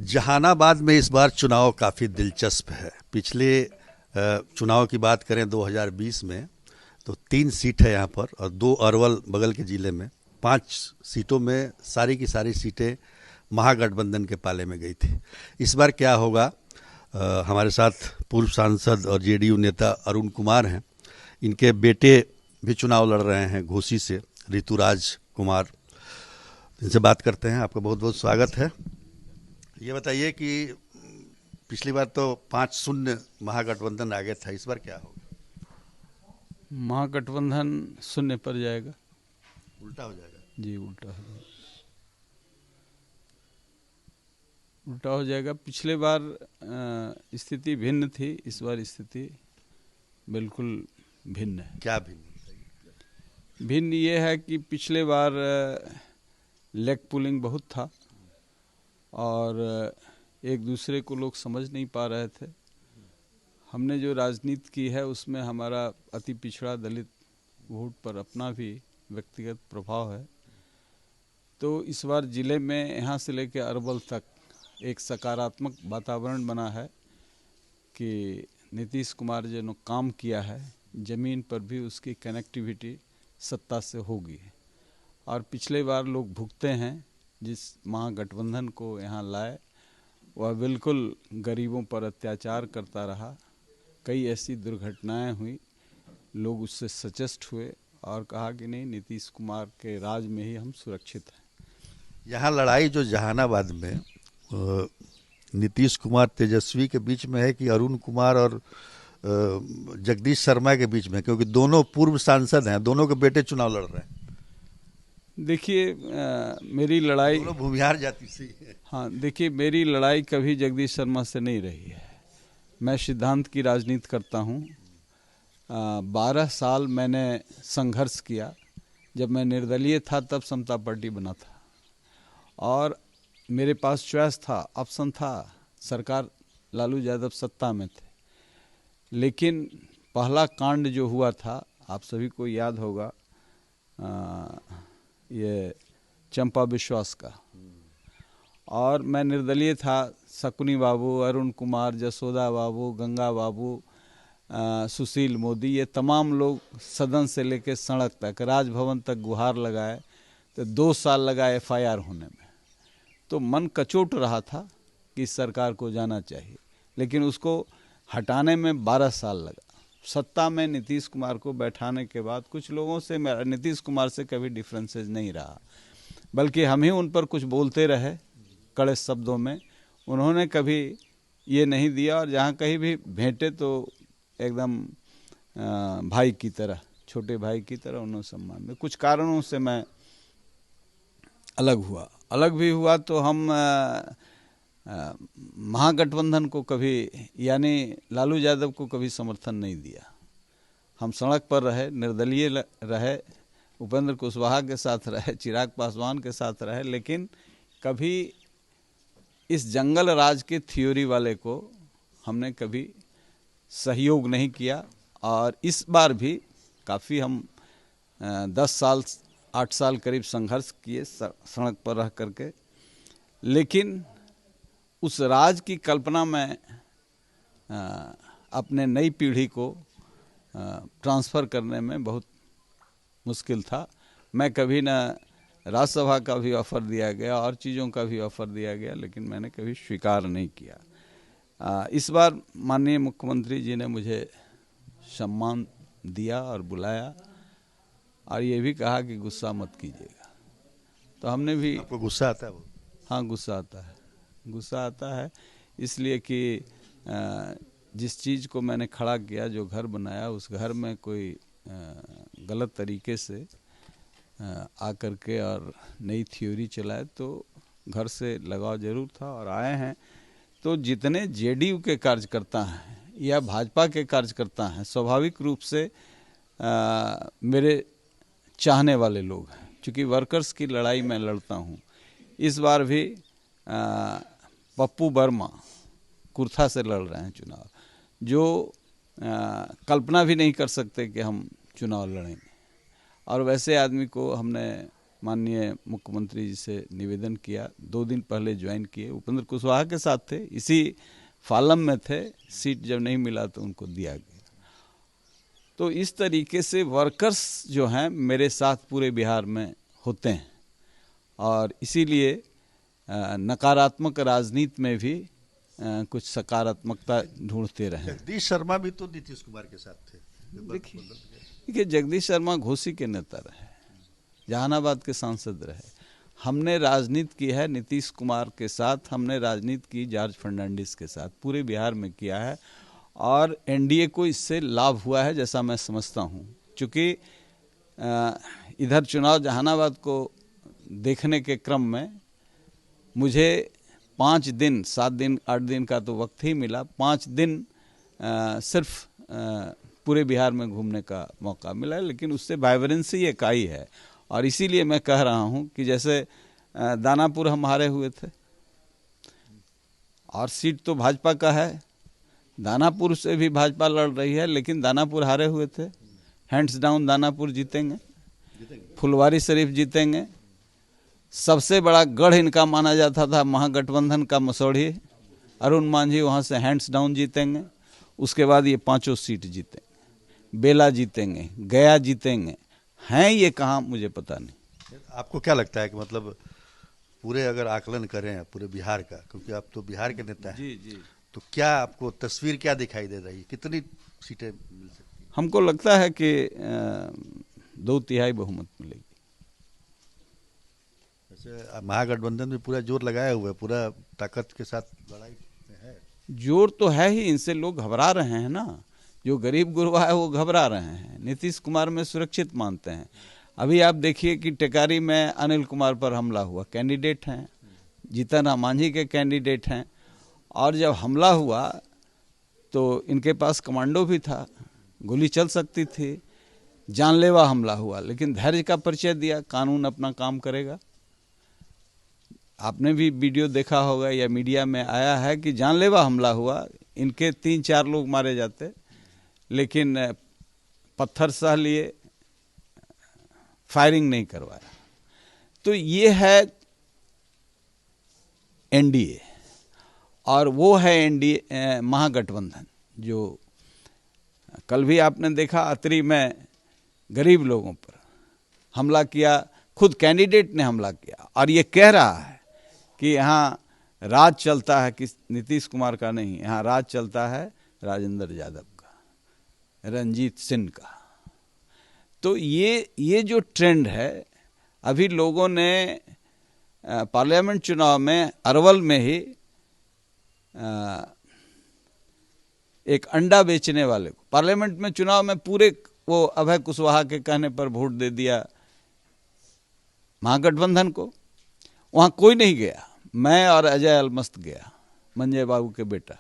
जहानाबाद में इस बार चुनाव काफ़ी दिलचस्प है। पिछले चुनाव की बात करें 2020 में तो 3 सीट है यहाँ पर और 2 अरवल बगल के ज़िले में। 5 सीटों में सारी की सारी सीटें महागठबंधन के पाले में गई थी। इस बार क्या होगा? हमारे साथ पूर्व सांसद और जेडीयू नेता अरुण कुमार हैं। इनके बेटे भी चुनाव लड़ रहे हैं घोसी से, ऋतुराज कुमार। इनसे बात करते हैं। आपका बहुत बहुत स्वागत है। ये बताइए कि पिछली बार तो 5-0 महागठबंधन आगे था, इस बार क्या होगा? महागठबंधन 0 पर जाएगा। उल्टा हो जाएगा? जी, उल्टा हो जाएगा। पिछले बार स्थिति भिन्न थी, इस बार स्थिति बिल्कुल भिन्न है। क्या भिन्न? भिन्न ये है कि पिछले बार लेग पुलिंग बहुत था और एक दूसरे को लोग समझ नहीं पा रहे थे। हमने जो राजनीति की है उसमें हमारा अति पिछड़ा दलित वोट पर अपना भी व्यक्तिगत प्रभाव है। तो इस बार जिले में यहाँ से लेकर अरवल तक एक सकारात्मक वातावरण बना है कि नीतीश कुमार जी ने काम किया है, ज़मीन पर भी उसकी कनेक्टिविटी सत्ता से होगी। और पिछले बार लोग भुगते हैं, जिस महागठबंधन को यहाँ लाए वह बिल्कुल गरीबों पर अत्याचार करता रहा। कई ऐसी दुर्घटनाएं हुई, लोग उससे सचेष्ट हुए और कहा कि नहीं, नीतीश कुमार के राज में ही हम सुरक्षित हैं। यहाँ लड़ाई जो जहानाबाद में नीतीश कुमार तेजस्वी के बीच में है कि अरुण कुमार और जगदीश शर्मा के बीच में? क्योंकि दोनों पूर्व सांसद हैं, दोनों के बेटे चुनाव लड़ रहे हैं। देखिए, मेरी लड़ाई दोनों भूमिहार जाति से है। हाँ, देखिए, मेरी लड़ाई कभी जगदीश शर्मा से नहीं रही है। मैं सिद्धांत की राजनीति करता हूँ। 12 साल मैंने संघर्ष किया। जब मैं निर्दलीय था तब समता पार्टी बना था और मेरे पास चॉइस था, ऑप्शन था। सरकार लालू यादव सत्ता में थे, लेकिन पहला कांड जो हुआ था, आप सभी को याद होगा, ये चंपा विश्वास का। और मैं निर्दलीय था। शकुनी बाबू, अरुण कुमार, जसोदा बाबू, गंगा बाबू, सुशील मोदी, ये तमाम लोग सदन से लेकर सड़क तक, राजभवन तक गुहार लगाए। तो 2 साल लगा FIR होने में। तो मन कचोट रहा था कि सरकार को जाना चाहिए, लेकिन उसको हटाने में 12 साल लगा। सत्ता में नीतीश कुमार को बैठाने के बाद कुछ लोगों से मेरा नीतीश कुमार से कभी डिफरेंसेस नहीं रहा, बल्कि हम ही उन पर कुछ बोलते रहे कड़े शब्दों में। उन्होंने कभी ये नहीं दिया और जहाँ कहीं भी भेंटे तो एकदम भाई की तरह, छोटे भाई की तरह उन्होंने सम्मान में। कुछ कारणों से मैं अलग भी हुआ तो हम महागठबंधन को कभी, यानी लालू यादव को कभी समर्थन नहीं दिया। हम सड़क पर रहे, निर्दलीय रहे, उपेंद्र कुशवाहा के साथ रहे, चिराग पासवान के साथ रहे, लेकिन कभी इस जंगल राज के थ्योरी वाले को हमने कभी सहयोग नहीं किया। और इस बार भी काफ़ी हम 8 साल करीब संघर्ष किए सड़क पर रह करके, लेकिन उस राज की कल्पना में अपने नई पीढ़ी को ट्रांसफ़र करने में बहुत मुश्किल था। मैं कभी न राज्यसभा का भी ऑफ़र दिया गया और चीज़ों का भी ऑफ़र दिया गया, लेकिन मैंने कभी स्वीकार नहीं किया। इस बार माननीय मुख्यमंत्री जी ने मुझे सम्मान दिया और बुलाया और ये भी कहा कि गुस्सा मत कीजिएगा। तो हमने भी। आपको गुस्सा आता है? वो हाँ, गुस्सा आता है इसलिए कि जिस चीज़ को मैंने खड़ा किया, जो घर बनाया, उस घर में कोई गलत तरीके से आकर के और नई थ्योरी चलाए तो घर से लगाव जरूर था और आए हैं। तो जितने जेडीयू के कार्यकर्ता हैं या भाजपा के कार्यकर्ता हैं, स्वाभाविक रूप से मेरे चाहने वाले लोग हैं। चूँकि वर्कर्स की लड़ाई मैं लड़ता हूँ। इस बार भी पप्पू वर्मा कुर्था से लड़ रहे हैं चुनाव, जो कल्पना भी नहीं कर सकते कि हम चुनाव लड़ेंगे। और वैसे आदमी को हमने माननीय मुख्यमंत्री जी से निवेदन किया, 2 दिन पहले ज्वाइन किए, उपेंद्र कुशवाहा के साथ थे, इसी फालम में थे, सीट जब नहीं मिला तो उनको दिया गया। तो इस तरीके से वर्कर्स जो हैं मेरे साथ पूरे बिहार में होते हैं और इसीलिए नकारात्मक राजनीति में भी कुछ सकारात्मकता ढूंढते रहे। जगदीश शर्मा भी तो नीतीश कुमार के साथ थे। देखिए जगदीश शर्मा घोसी के नेता रहे, जहानाबाद के सांसद रहे। हमने राजनीति की है नीतीश कुमार के साथ, हमने राजनीति की जॉर्ज फर्नांडिस के साथ, पूरे बिहार में किया है और एनडीए को इससे लाभ हुआ है जैसा मैं समझता हूँ। चूँकि इधर चुनाव जहानाबाद को देखने के क्रम में मुझे 5 दिन, 7 दिन 8 दिन का तो वक्त ही मिला, 5 दिन सिर्फ पूरे बिहार में घूमने का मौका मिला, लेकिन उससे वाइब्रेंसी एक आई है। और इसीलिए मैं कह रहा हूं कि जैसे दानापुर हम हारे हुए थे और सीट तो भाजपा का है, दानापुर से भी भाजपा लड़ रही है, लेकिन दानापुर हारे हुए थे। हैंड्स डाउन दानापुर जीतेंगे, फुलवारी शरीफ जीतेंगे। सबसे बड़ा गढ़ इनका माना जाता था महागठबंधन का मसौढ़ी, अरुण मांझी वहाँ से हैंड्स डाउन जीतेंगे। उसके बाद ये 5 सीट जीतेंगे, बेला जीतेंगे, गया जीतेंगे, हैं ये कहाँ मुझे पता नहीं। आपको क्या लगता है कि मतलब पूरे अगर आकलन करें पूरे बिहार का, क्योंकि आप तो बिहार के नेता हैं, जी, तो क्या आपको तस्वीर क्या दिखाई दे रही है, कितनी सीटें मिल सकती हैं? हमको लगता है कि 2/3 बहुमत मिलेगी। वैसे महागठबंधन में पूरा जोर लगाया हुआ है, पूरा ताकत के साथ लड़ाई है। जोर तो है ही, इनसे लोग घबरा रहे हैं ना, जो गरीब गुरबा है वो घबरा रहे हैं, नीतीश कुमार में सुरक्षित मानते हैं। अभी आप देखिए कि टेकारी में अनिल कुमार पर हमला हुआ, कैंडिडेट हैं, जीतन राम मांझी के कैंडिडेट हैं, और जब हमला हुआ तो इनके पास कमांडो भी था, गोली चल सकती थी, जानलेवा हमला हुआ, लेकिन धैर्य का परिचय दिया, कानून अपना काम करेगा। आपने भी वीडियो देखा होगा या मीडिया में आया है कि जानलेवा हमला हुआ, इनके 3-4 लोग मारे जाते, लेकिन पत्थर सह लिए, फायरिंग नहीं करवाया। तो ये है एनडीए और वो है एनडीए महागठबंधन। जो कल भी आपने देखा अतरी में गरीब लोगों पर हमला किया, खुद कैंडिडेट ने हमला किया और ये कह रहा है कि यहाँ राज चलता है, कि नीतीश कुमार का नहीं, यहाँ राज चलता है राजेंद्र यादव का, रंजीत सिंह का। तो ये जो ट्रेंड है, अभी लोगों ने पार्लियामेंट चुनाव में अरवल में ही एक अंडा बेचने वाले को पार्लियामेंट में चुनाव में पूरे वो अभय कुशवाहा के कहने पर वोट दे दिया महागठबंधन को। वहाँ कोई नहीं गया, मैं और अजय अलमस्त गया, मंजय बाबू के बेटा,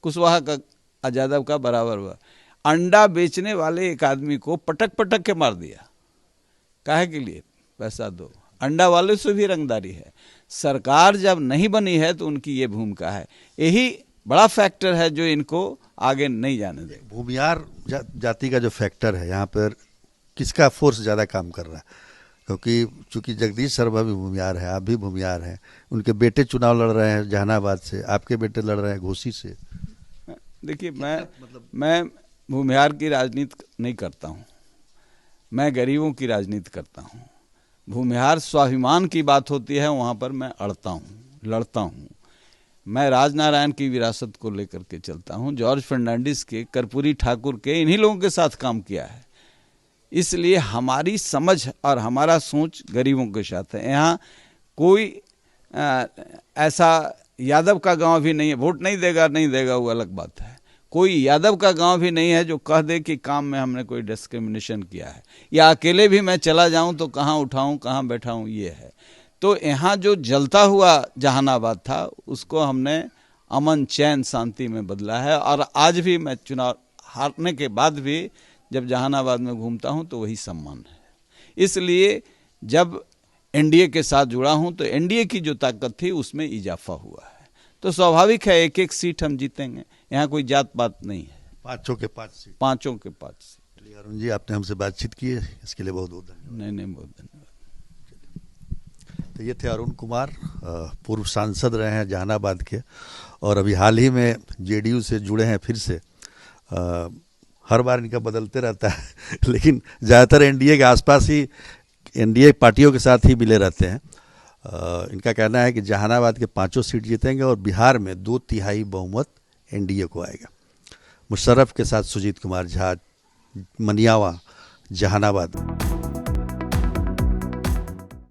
कुशवाहा का यादव का बराबर हुआ। अंडा बेचने वाले एक आदमी को पटक पटक के मार दिया, काहे के लिए? पैसा दो। अंडा वाले से भी रंगदारी है। सरकार जब नहीं बनी है तो उनकी ये भूमिका है, यही बड़ा फैक्टर है जो इनको आगे नहीं जाने दे। भूमियार जाति का जो फैक्टर है, यहाँ पर किसका फोर्स ज़्यादा काम कर रहा है? क्योंकि चूंकि जगदीश शर्मा भी भूमियार है, आप भी भूमियार हैं, उनके बेटे चुनाव लड़ रहे हैं जहानाबाद से, आपके बेटे लड़ रहे हैं घोसी से। देखिए मैं भूमियार की राजनीति नहीं करता हूँ, मैं गरीबों की राजनीति करता हूँ। भूमिहार स्वाभिमान की बात होती है, वहाँ पर मैं अड़ता हूँ, लड़ता हूँ। मैं राजनारायण की विरासत को लेकर के चलता हूँ, जॉर्ज फर्नांडिस के, कर्पूरी ठाकुर के, इन्हीं लोगों के साथ काम किया है। इसलिए हमारी समझ और हमारा सोच गरीबों के साथ है। यहाँ कोई ऐसा यादव का गांव भी नहीं है, वोट नहीं देगा वो अलग बात है। कोई यादव का गांव भी नहीं है जो कह दे कि काम में हमने कोई डिस्क्रिमिनेशन किया है, या अकेले भी मैं चला जाऊं तो कहाँ उठाऊं कहाँ बैठाऊं, ये है। तो यहाँ जो जलता हुआ जहानाबाद था उसको हमने अमन चैन शांति में बदला है। और आज भी मैं चुनाव हारने के बाद भी जब जहानाबाद में घूमता हूं तो वही सम्मान है। इसलिए जब एनडीए के साथ जुड़ा हूं तो एनडीए की जो ताकत थी उसमें इजाफा हुआ है। तो स्वाभाविक है 1-1 सीट हम जीतेंगे, यहाँ कोई जात पात नहीं है। 5 के 5 सीट, 5 के 5 सीट। अरुण जी, आपने हमसे बातचीत की है, इसके लिए बहुत बहुत धन्यवाद। नहीं बहुत धन्यवाद। तो ये थे अरुण कुमार, पूर्व सांसद रहे हैं जहानाबाद के, और अभी हाल ही में जेडीयू से जुड़े हैं फिर से। हर बार इनका बदलते रहता है लेकिन ज़्यादातर एनडीए के आसपास ही, एनडीए पार्टियों के साथ ही मिले रहते हैं। इनका कहना है कि जहानाबाद के 5 सीट जीतेंगे और बिहार में 2/3 बहुमत एनडीए को आएगा। मुशर्रफ के साथ सुजीत कुमार झा, मनियावा, जहानाबाद।